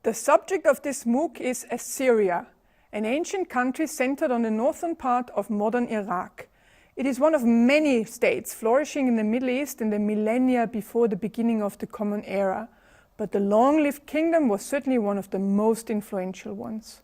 The subject of this MOOC is Assyria, an ancient country centered on the northern part of modern Iraq. It is one of many states flourishing in the Middle East in the millennia before the beginning of the Common Era, but the long-lived kingdom was certainly one of the most influential ones.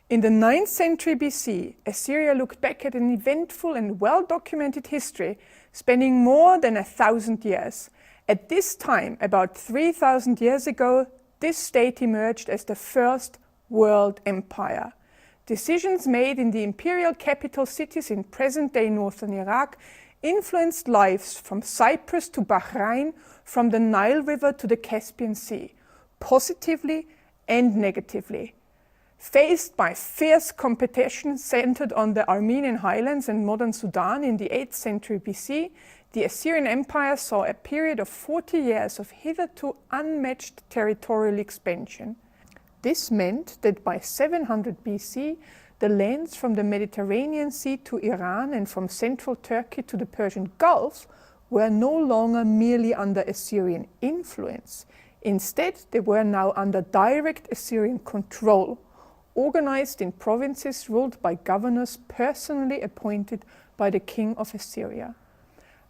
In the 9th century BC, Assyria looked back at an eventful and well-documented history spanning more than 1,000 years. At this time, about 3,000 years ago, this state emerged as the first world empire. Decisions made in the imperial capital cities in present-day northern Iraq influenced lives from Cyprus to Bahrain, from the Nile River to the Caspian Sea, positively and negatively. Faced by fierce competition centered on the Armenian highlands and modern Sudan in the 8th century BC, the Assyrian Empire saw a period of 40 years of hitherto unmatched territorial expansion. This meant that by 700 BC, the lands from the Mediterranean Sea to Iran and from central Turkey to the Persian Gulf were no longer merely under Assyrian influence. Instead, they were now under direct Assyrian control, organized in provinces ruled by governors personally appointed by the king of Assyria.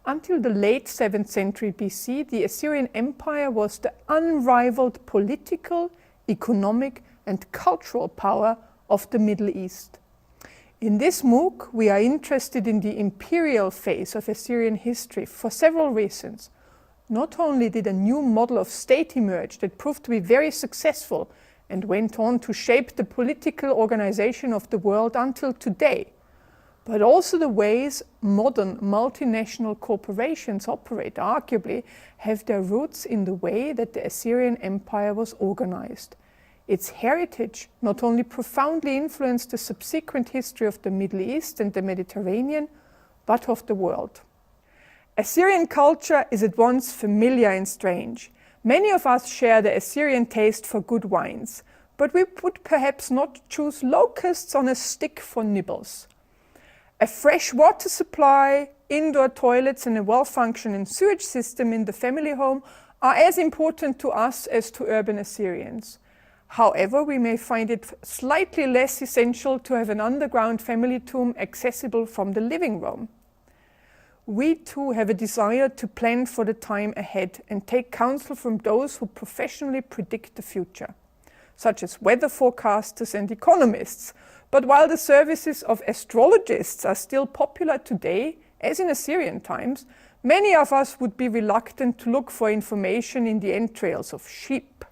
Until the late 7th century BC, the Assyrian Empire was the unrivaled political, economic and cultural power of the Middle East. In this MOOC, we are interested in the imperial phase of Assyrian history for several reasons. Not only did a new model of state emerge that proved to be very successful and went on to shape the political organization of the world until today, but also the ways modern multinational corporations operate arguably have their roots in the way that the Assyrian Empire was organized. Its heritage not only profoundly influenced the subsequent history of the Middle East and the Mediterranean, but of the world. Assyrian culture is at once familiar and strange. Many of us share the Assyrian taste for good wines, but we would perhaps not choose locusts on a stick for nibbles. A fresh water supply, indoor toilets and a well-functioning sewage system in the family home are as important to us as to urban Assyrians. However, we may find it slightly less essential to have an underground family tomb accessible from the living room. We too have a desire to plan for the time ahead and take counsel from those who professionally predict the future, such as weather forecasters and economists. But while the services of astrologists are still popular today, as in Assyrian times, many of us would be reluctant to look for information in the entrails of sheep.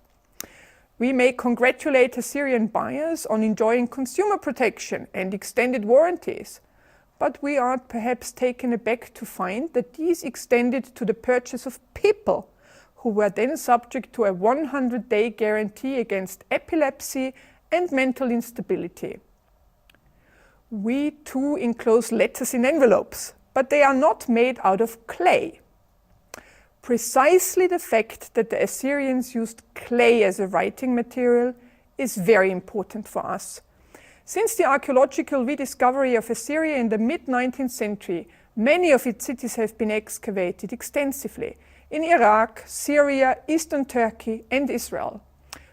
We may congratulate Assyrian buyers on enjoying consumer protection and extended warranties, but we are perhaps taken aback to find that these extended to the purchase of people, who were then subject to a 100-day guarantee against epilepsy and mental instability. We too enclose letters in envelopes, but they are not made out of clay. Precisely the fact that the Assyrians used clay as a writing material is very important for us. Since the archaeological rediscovery of Assyria in the mid-19th century, many of its cities have been excavated extensively in Iraq, Syria, eastern Turkey and Israel.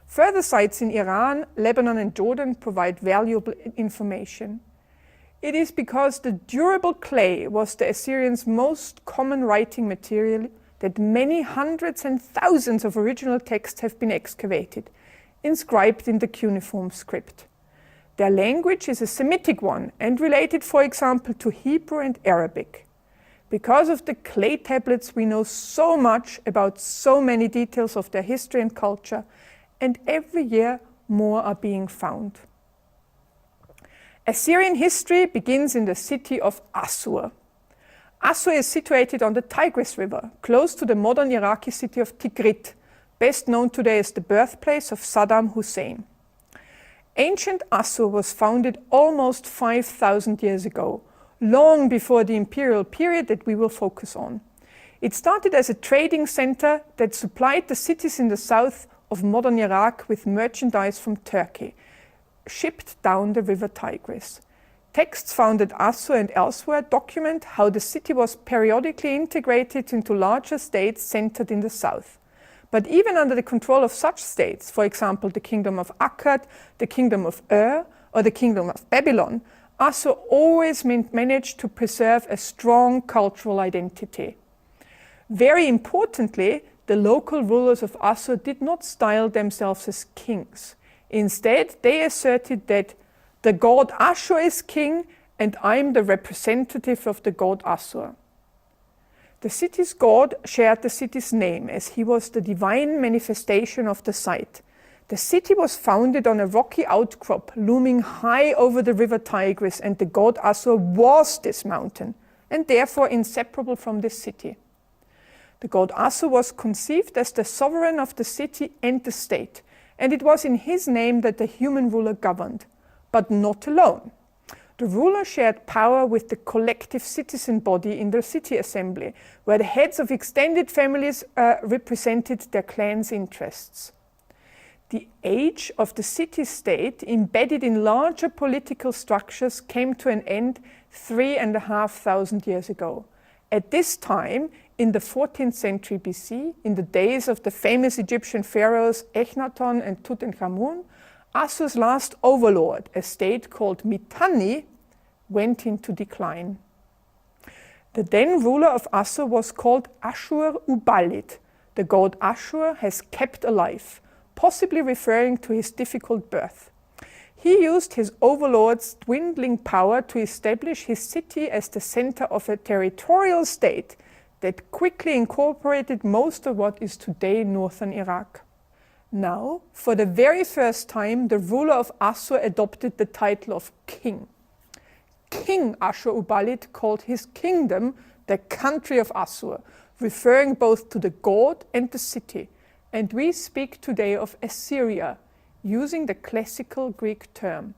Further sites in Iran, Lebanon and Jordan provide valuable information. It is because the durable clay was the Assyrians' most common writing material that many hundreds and thousands of original texts have been excavated, inscribed in the cuneiform script. Their language is a Semitic one and related, for example, to Hebrew and Arabic. Because of the clay tablets, we know so much about so many details of their history and culture, and every year more are being found. Assyrian history begins in the city of Assur. Assur is situated on the Tigris River, close to the modern Iraqi city of Tikrit, best known today as the birthplace of Saddam Hussein. Ancient Assur was founded almost 5,000 years ago, long before the imperial period that we will focus on. It started as a trading center that supplied the cities in the south of modern Iraq with merchandise from Turkey, shipped down the river Tigris. Texts found at Assur and elsewhere document how the city was periodically integrated into larger states centered in the south. But even under the control of such states, for example, the kingdom of Akkad, the kingdom of Ur, or the kingdom of Babylon, Assur always managed to preserve a strong cultural identity. Very importantly, the local rulers of Assur did not style themselves as kings. Instead, they asserted that the god Ashur is king and I'm the representative of the god Assur. The city's god shared the city's name as he was the divine manifestation of the site. The city was founded on a rocky outcrop looming high over the river Tigris, and the god Assur was this mountain and therefore inseparable from this city. The god Assur was conceived as the sovereign of the city and the state, and it was in his name that the human ruler governed, but not alone. The ruler shared power with the collective citizen body in the city assembly, where the heads of extended families represented their clan's interests. The age of the city-state, embedded in larger political structures, came to an end 3,500 years ago. At this time, in the 14th century BC, in the days of the famous Egyptian pharaohs Echnaton and Tutankhamun, Assur's last overlord, a state called Mitanni, went into decline. The then ruler of Assur was called Ashur-uballit. The god Ashur has kept alive, possibly referring to his difficult birth. He used his overlord's dwindling power to establish his city as the center of a territorial state that quickly incorporated most of what is today northern Iraq. Now, for the very first time, the ruler of Assur adopted the title of king. King Ashur-uballit called his kingdom the country of Assur, referring both to the god and the city. And we speak today of Assyria, using the classical Greek term.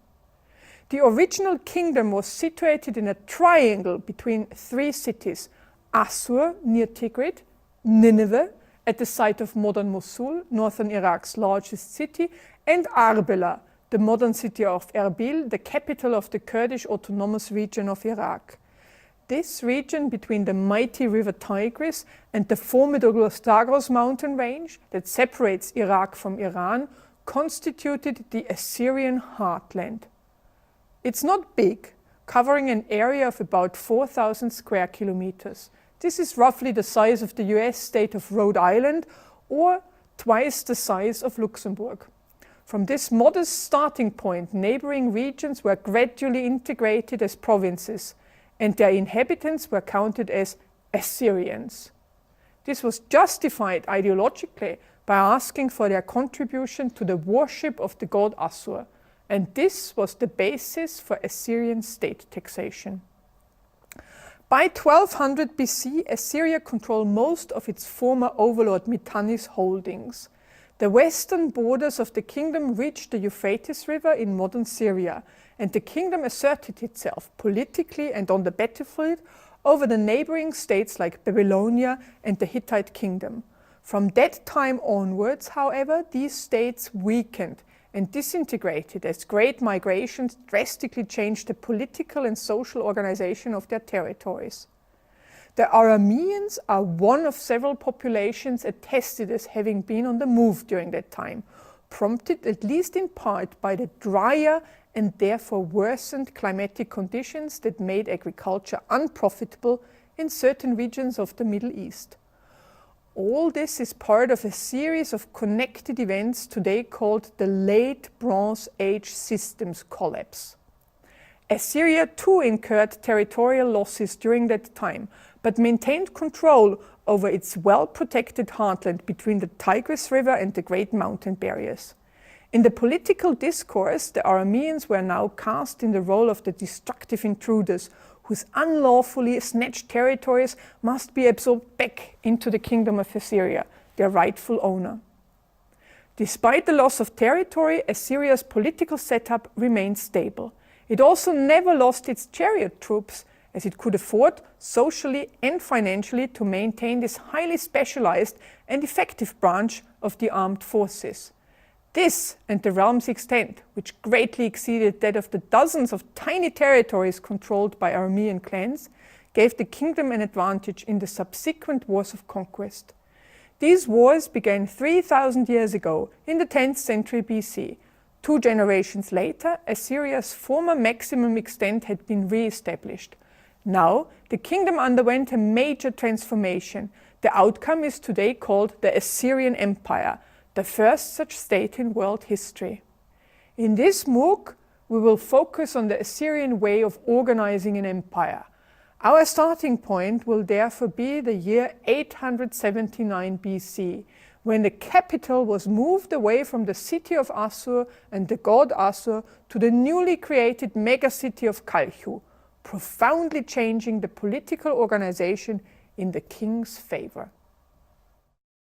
The original kingdom was situated in a triangle between three cities: Assur near Tikrit, Nineveh at the site of modern Mosul, northern Iraq's largest city, and Arbela, the modern city of Erbil, the capital of the Kurdish autonomous region of Iraq. This region between the mighty river Tigris and the formidable Zagros mountain range that separates Iraq from Iran constituted the Assyrian heartland. It's not big, covering an area of about 4,000 square kilometers. This is roughly the size of the US state of Rhode Island, or twice the size of Luxembourg. From this modest starting point, neighboring regions were gradually integrated as provinces, and their inhabitants were counted as Assyrians. This was justified ideologically by asking for their contribution to the worship of the god Assur, and this was the basis for Assyrian state taxation. By 1200 BC, Assyria controlled most of its former overlord Mitanni's holdings. The western borders of the kingdom reached the Euphrates River in modern Syria, and the kingdom asserted itself politically and on the battlefield over the neighboring states like Babylonia and the Hittite kingdom. From that time onwards, however, these states weakened and disintegrated as great migrations drastically changed the political and social organization of their territories. The Arameans are one of several populations attested as having been on the move during that time, prompted at least in part by the drier and therefore worsened climatic conditions that made agriculture unprofitable in certain regions of the Middle East. All this is part of a series of connected events today called the Late Bronze Age Systems Collapse. Assyria too incurred territorial losses during that time, but maintained control over its well-protected heartland between the Tigris River and the Great Mountain Barriers. In the political discourse, the Arameans were now cast in the role of the destructive intruders whose unlawfully snatched territories must be absorbed back into the kingdom of Assyria, their rightful owner. Despite the loss of territory, Assyria's political setup remained stable. It also never lost its chariot troops, as it could afford socially and financially to maintain this highly specialized and effective branch of the armed forces. This and the realm's extent, which greatly exceeded that of the dozens of tiny territories controlled by Aramean clans, gave the kingdom an advantage in the subsequent wars of conquest. These wars began 3,000 years ago, in the 10th century BC. 2 generations later, Assyria's former maximum extent had been re-established. Now, the kingdom underwent a major transformation. The outcome is today called the Assyrian Empire, the first such state in world history. In this MOOC, we will focus on the Assyrian way of organizing an empire. Our starting point will therefore be the year 879 BC, when the capital was moved away from the city of Assur and the god Assur to the newly created megacity of Kalchu, profoundly changing the political organization in the king's favor.